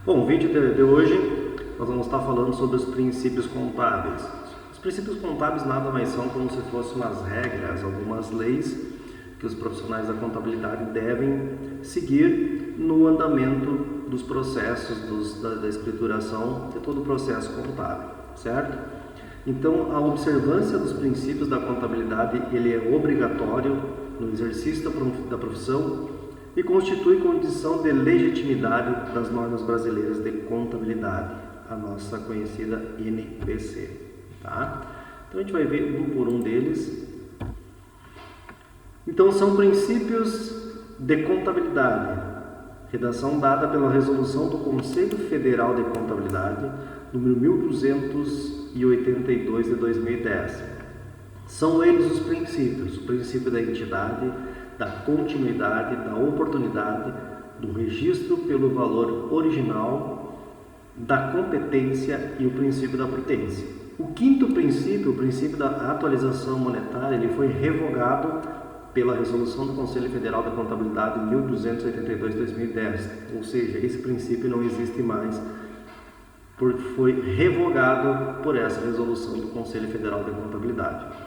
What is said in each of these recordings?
Bom, o vídeo de hoje nós vamos estar falando sobre os princípios contábeis. Os princípios contábeis nada mais são como se fossem umas regras, algumas leis que os profissionais da contabilidade devem seguir no andamento dos processos da escrituração de todo o processo contábil, certo? Então, a observância dos princípios da contabilidade ele é obrigatório no exercício da profissão e constitui condição de legitimidade das normas brasileiras de contabilidade, a nossa conhecida NBC. Tá? Então a gente vai ver um por um deles. Então são princípios de contabilidade, redação dada pela resolução do Conselho Federal de Contabilidade, número 1282 de 2010. São eles os princípios, o princípio da entidade, da continuidade, da oportunidade, do registro pelo valor original, da competência e o princípio da potência. O quinto princípio, o princípio da atualização monetária, ele foi revogado pela resolução do Conselho Federal da Contabilidade 1282 de 2010, ou seja, esse princípio não existe mais, porque foi revogado por essa resolução do Conselho Federal da Contabilidade.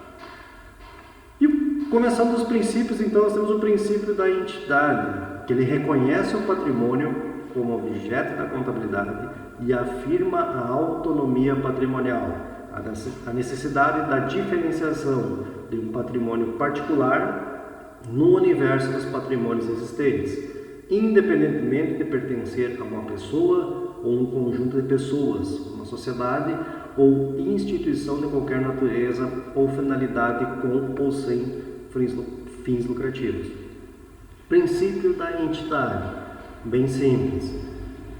Começando dos princípios, então, nós temos o princípio da entidade, que ele reconhece o patrimônio como objeto da contabilidade e afirma a autonomia patrimonial, a necessidade da diferenciação de um patrimônio particular no universo dos patrimônios existentes, independentemente de pertencer a uma pessoa ou um conjunto de pessoas, uma sociedade ou instituição de qualquer natureza ou finalidade com ou sem fins lucrativos. Princípio da entidade, bem simples.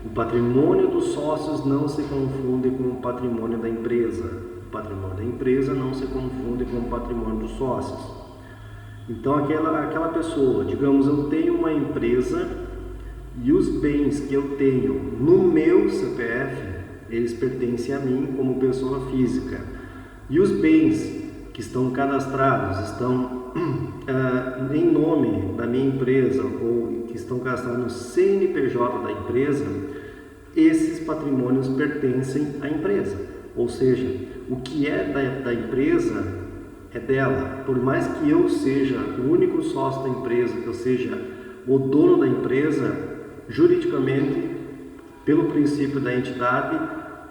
O patrimônio dos sócios não se confunde com o patrimônio da empresa. O patrimônio da empresa não se confunde com o patrimônio dos sócios. Então aquela pessoa, digamos, eu tenho uma empresa e os bens que eu tenho no meu CPF, eles pertencem a mim como pessoa física. E os bens que estão cadastrados, estão em nome da minha empresa ou que estão cadastrados no CNPJ da empresa, esses patrimônios pertencem à empresa. Ou seja, o que é da empresa é dela. Por mais que eu seja o único sócio da empresa, que eu seja o dono da empresa, juridicamente, pelo princípio da entidade,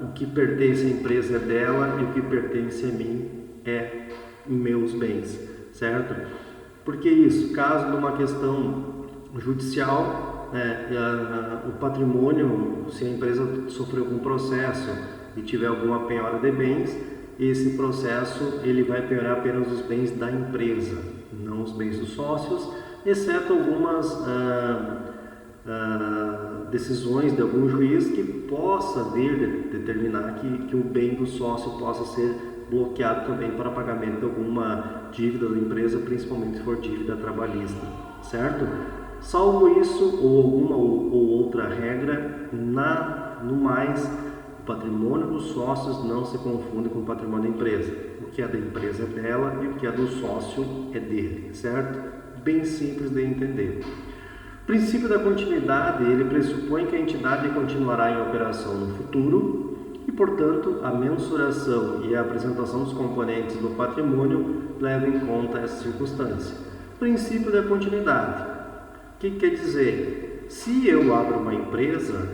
o que pertence à empresa é dela e o que pertence a mim é meus bens, certo? Porque isso, caso de uma questão judicial, o patrimônio, se a empresa sofreu algum processo e tiver alguma penhora de bens, esse processo ele vai penhorar apenas os bens da empresa, não os bens dos sócios, exceto algumas decisões de algum juiz que possa vir determinar que o bem do sócio possa ser bloqueado também para pagamento de alguma dívida da empresa, principalmente se for dívida trabalhista, certo? Salvo isso ou alguma ou outra regra, no mais, o patrimônio dos sócios não se confunde com o patrimônio da empresa. O que é da empresa é dela e o que é do sócio é dele, certo? Bem simples de entender. O princípio da continuidade, ele pressupõe que a entidade continuará em operação no futuro e, portanto, a mensuração e a apresentação dos componentes do patrimônio levam em conta essa circunstância. Princípio da continuidade. O que quer dizer? Se eu abro uma empresa,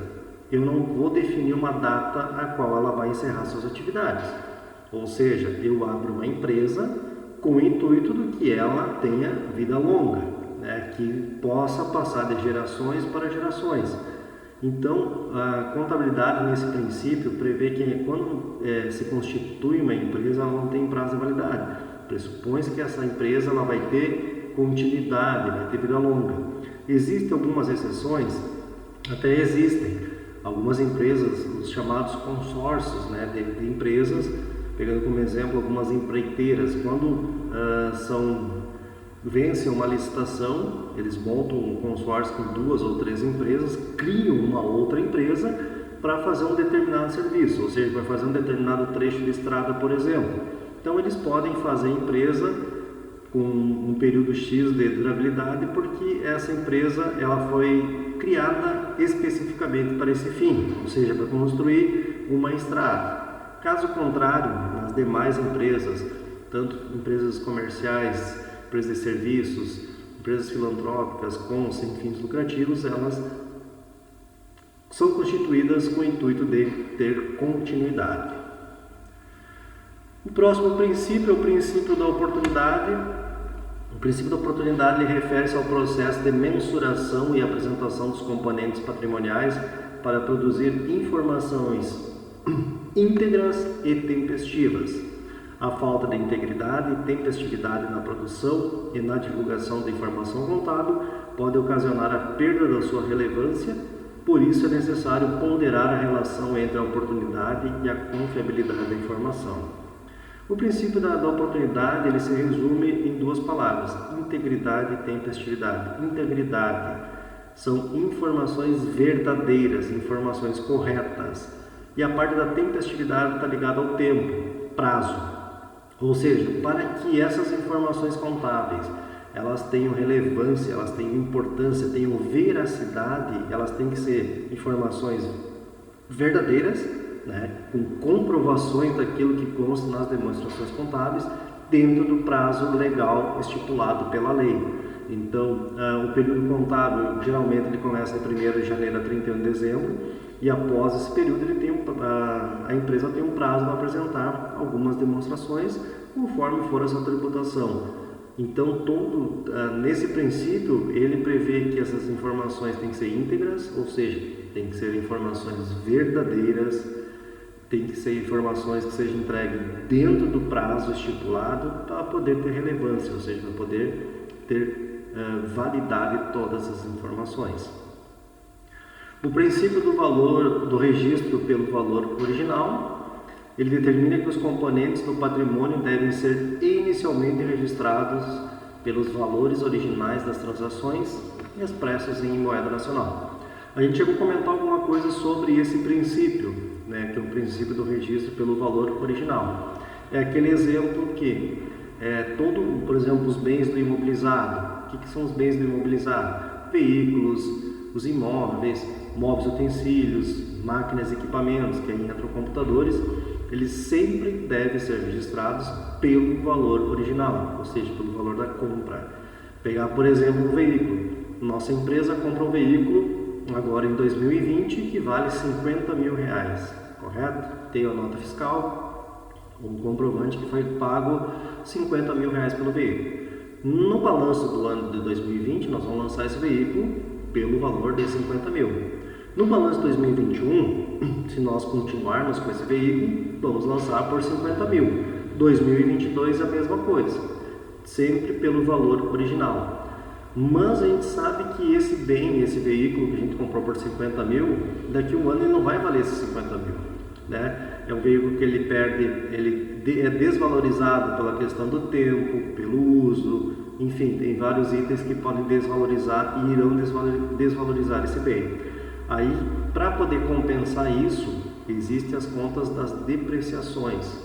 eu não vou definir uma data a qual ela vai encerrar suas atividades. Ou seja, eu abro uma empresa com o intuito de que ela tenha vida longa, que possa passar de gerações para gerações. Então, a contabilidade, nesse princípio, prevê que quando se constitui uma empresa, ela não tem prazo de validade. Pressupõe-se que essa empresa ela vai ter continuidade, vai ter vida longa. Existem algumas exceções, até existem algumas empresas, os chamados consórcios de empresas, pegando como exemplo algumas empreiteiras, quando vencem uma licitação, eles montam um consórcio com 2 ou 3 empresas, criam uma outra empresa para fazer um determinado serviço, ou seja, vai fazer um determinado trecho de estrada, por exemplo. Então eles podem fazer empresa com um período X de durabilidade, porque essa empresa ela foi criada especificamente para esse fim, ou seja, para construir uma estrada. Caso contrário, nas demais empresas, tanto empresas comerciais, empresas de serviços, empresas filantrópicas com sem fins lucrativos, elas são constituídas com o intuito de ter continuidade. O próximo princípio é o princípio da oportunidade. O princípio da oportunidade refere-se ao processo de mensuração e apresentação dos componentes patrimoniais para produzir informações íntegras e tempestivas. A falta de integridade e tempestividade na produção e na divulgação da informação contábil pode ocasionar a perda da sua relevância, por isso é necessário ponderar a relação entre a oportunidade e a confiabilidade da informação. O princípio da oportunidade ele se resume em duas palavras: integridade e tempestividade. Integridade são informações verdadeiras, informações corretas. E a parte da tempestividade está ligada ao tempo, prazo. Ou seja, para que essas informações contábeis elas tenham relevância, elas tenham importância, tenham veracidade, elas têm que ser informações verdadeiras, com comprovações daquilo que consta nas demonstrações contábeis, dentro do prazo legal estipulado pela lei. Então, o período contábil geralmente ele começa em 1º de janeiro a 31 de dezembro, e após esse período a empresa tem um prazo para apresentar algumas demonstrações conforme for a sua tributação. Então, nesse princípio, ele prevê que essas informações têm que ser íntegras, ou seja, tem que ser informações verdadeiras, tem que ser informações que sejam entregues dentro do prazo estipulado para poder ter relevância, ou seja, para poder ter validade todas as informações. O princípio do registro pelo valor original, ele determina que os componentes do patrimônio devem ser inicialmente registrados pelos valores originais das transações expressos em moeda nacional. A gente chegou a comentar alguma coisa sobre esse princípio, que é o princípio do registro pelo valor original. É aquele exemplo que por exemplo, os bens do imobilizado. O que são os bens do imobilizado? Veículos, os imóveis, móveis, utensílios, máquinas e equipamentos, que aí entram computadores, eles sempre devem ser registrados pelo valor original, ou seja, pelo valor da compra. Pegar, por exemplo, um veículo. Nossa empresa compra um veículo agora em 2020 que vale R$50 mil, correto? Tem a nota fiscal, um comprovante que foi pago R$50 mil pelo veículo. No balanço do ano de 2020, nós vamos lançar esse veículo pelo valor de R$50 mil. No balanço de 2021, se nós continuarmos com esse veículo, vamos lançar por R$50 mil. 2022 é a mesma coisa, sempre pelo valor original. Mas a gente sabe que esse veículo que a gente comprou por R$50 mil, daqui a um ano ele não vai valer esses R$50 mil. É um veículo que ele perde, ele é desvalorizado pela questão do tempo, pelo uso, enfim, tem vários itens que podem desvalorizar e irão desvalorizar esse bem. Aí, para poder compensar isso, existem as contas das depreciações,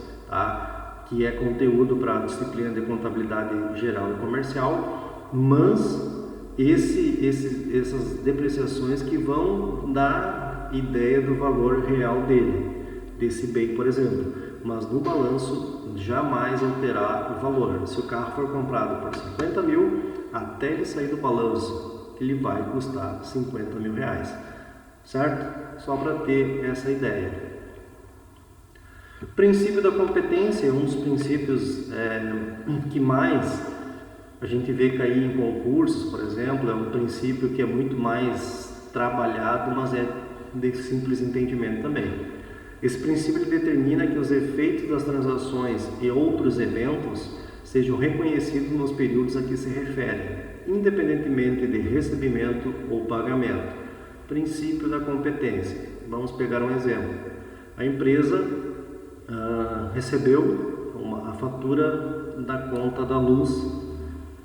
que é conteúdo para a disciplina de contabilidade geral e comercial, mas essas depreciações que vão dar ideia do valor real desse bem, por exemplo. Mas no balanço jamais alterar o valor. Se o carro for comprado por R$50 mil, até ele sair do balanço, ele vai custar R$50 mil. Certo? Só para ter essa ideia. O princípio da competência é um dos princípios que mais a gente vê cair em concursos, por exemplo. É um princípio que é muito mais trabalhado, mas é de simples entendimento também. Esse princípio determina que os efeitos das transações e outros eventos sejam reconhecidos nos períodos a que se referem, independentemente de recebimento ou pagamento. Princípio da competência. Vamos pegar um exemplo. A empresa recebeu a fatura da conta da luz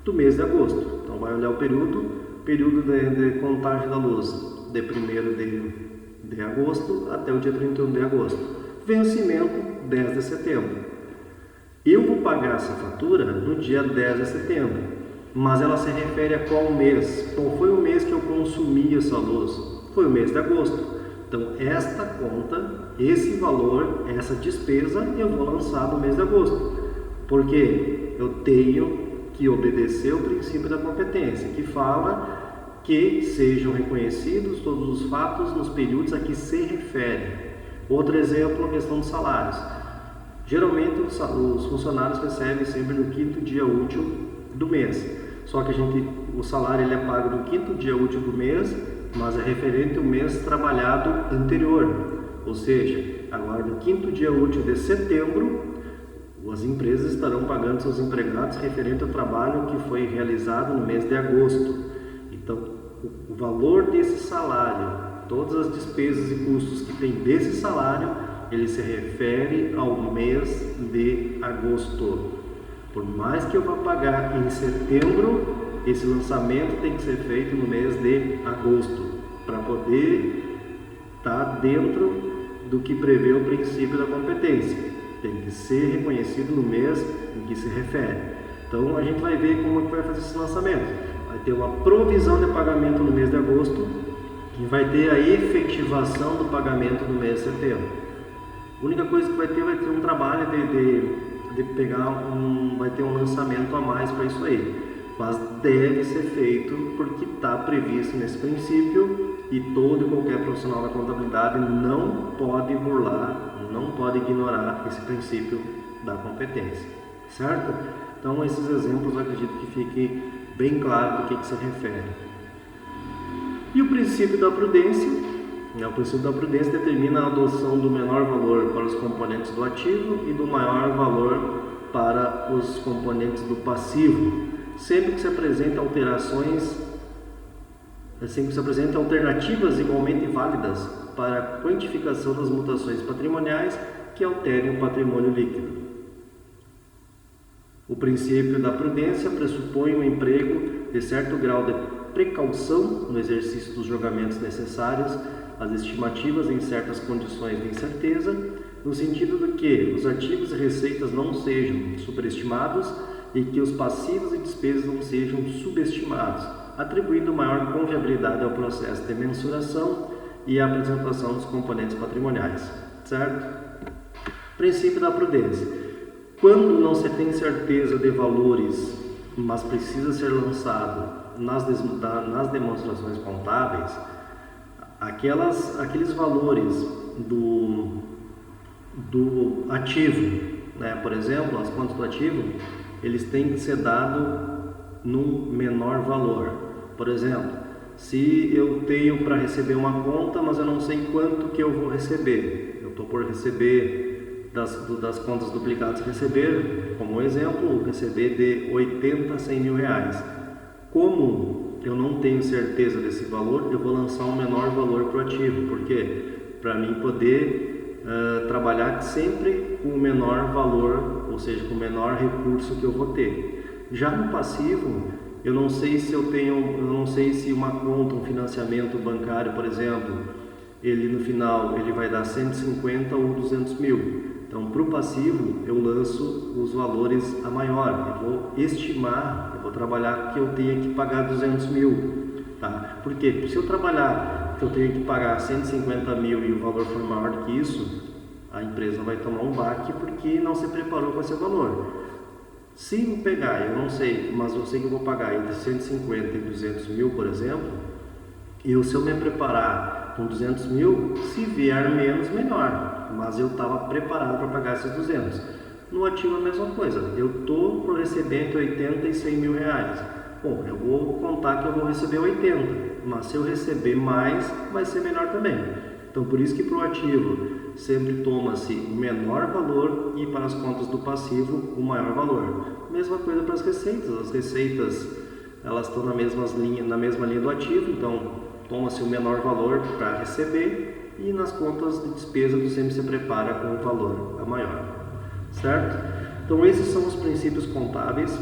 do mês de agosto. Então vai olhar o período de contagem da luz, de 1º de agosto até o dia 31 de agosto. Vencimento 10 de setembro. Eu vou pagar essa fatura no dia 10 de setembro. mas ela se refere a qual mês? Qual foi o mês que eu consumi essa luz? Foi o mês de agosto. Então, esta conta, esse valor, essa despesa, eu vou lançar no mês de agosto. Porque eu tenho que obedecer o princípio da competência, que fala que sejam reconhecidos todos os fatos nos períodos a que se refere. Outro exemplo, a questão dos salários. Geralmente, os funcionários recebem sempre no 5º dia útil do mês. Só que o salário ele é pago no 5º dia útil do mês, mas é referente ao mês trabalhado anterior. Ou seja, agora no 5º dia útil de setembro, as empresas estarão pagando seus empregados referente ao trabalho que foi realizado no mês de agosto. Então, o valor desse salário, todas as despesas e custos que tem desse salário, ele se refere ao mês de agosto. Por mais que eu vá pagar em setembro, esse lançamento tem que ser feito no mês de agosto, para poder estar dentro do que prevê o princípio da competência. Tem que ser reconhecido no mês em que se refere. Então a gente vai ver como é que vai fazer esse lançamento. Vai ter uma provisão de pagamento no mês de agosto e vai ter a efetivação do pagamento no mês de setembro. A única coisa que vai ter um trabalho de pegar vai ter um lançamento a mais para isso aí. Mas deve ser feito porque está previsto nesse princípio e todo e qualquer profissional da contabilidade não pode burlar, não pode ignorar esse princípio da competência, certo? Então esses exemplos eu acredito que fique bem claro do que se refere. E o princípio da prudência, o princípio da prudência determina a adoção do menor valor para os componentes do ativo e do maior valor para os componentes do passivo, sempre que se apresentam alternativas igualmente válidas para a quantificação das mutações patrimoniais que alterem o patrimônio líquido. O princípio da prudência pressupõe o emprego de certo grau de precaução no exercício dos julgamentos necessários às estimativas em certas condições de incerteza, no sentido de que os ativos e receitas não sejam superestimados e que os passivos e despesas não sejam subestimados, atribuindo maior confiabilidade ao processo de mensuração e à apresentação dos componentes patrimoniais, certo? Princípio da prudência. Quando não se tem certeza de valores, mas precisa ser lançado nas demonstrações contábeis, aqueles valores do ativo, né? Por exemplo, as contas do ativo, eles têm que ser dados num menor valor. Por exemplo, se eu tenho para receber uma conta, mas eu não sei quanto que eu vou receber, eu estou por receber das contas duplicadas receber, como exemplo, receber de 80 a 100 mil reais. Como eu não tenho certeza desse valor, eu vou lançar um menor valor para o ativo, porque para mim poder trabalhar sempre com o menor valor, ou seja, com o menor recurso que eu vou ter. Já no passivo, eu não sei se uma conta, um financiamento bancário, por exemplo, ele no final ele vai dar 150 ou 200 mil. Então, para o passivo, eu lanço os valores a maior. Eu vou estimar, eu vou trabalhar que eu tenha que pagar 200 mil. Tá? Por quê? Porque se eu trabalhar que eu tenho que pagar 150 mil e o valor for maior do que isso, a empresa vai tomar um baque porque não se preparou com esse valor. Se eu pegar, eu não sei, mas eu sei que eu vou pagar entre 150 e 200 mil, por exemplo, e se eu me preparar com 200 mil, se vier menos, melhor, mas eu estava preparado para pagar esses 200. No ativo a mesma coisa, eu estou por receber entre 80 e 100 mil reais. Bom, eu vou contar que eu vou receber 80, mas se eu receber mais, vai ser melhor também. Então, por isso que para o ativo sempre toma-se o menor valor e para as contas do passivo o maior valor. Mesma coisa para as receitas elas estão na mesma linha do ativo, então toma-se o menor valor para receber e nas contas de despesa tu sempre se prepara com o valor a maior, certo? Então esses são os princípios contábeis,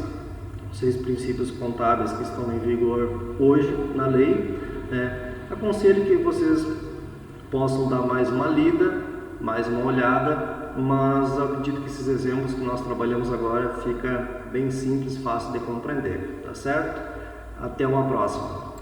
os 6 princípios contábeis que estão em vigor hoje na lei, né? Aconselho que vocês possam dar mais uma lida, mais uma olhada mas eu acredito que esses exemplos que nós trabalhamos agora fica bem simples, fácil de compreender, tá certo? Até uma próxima.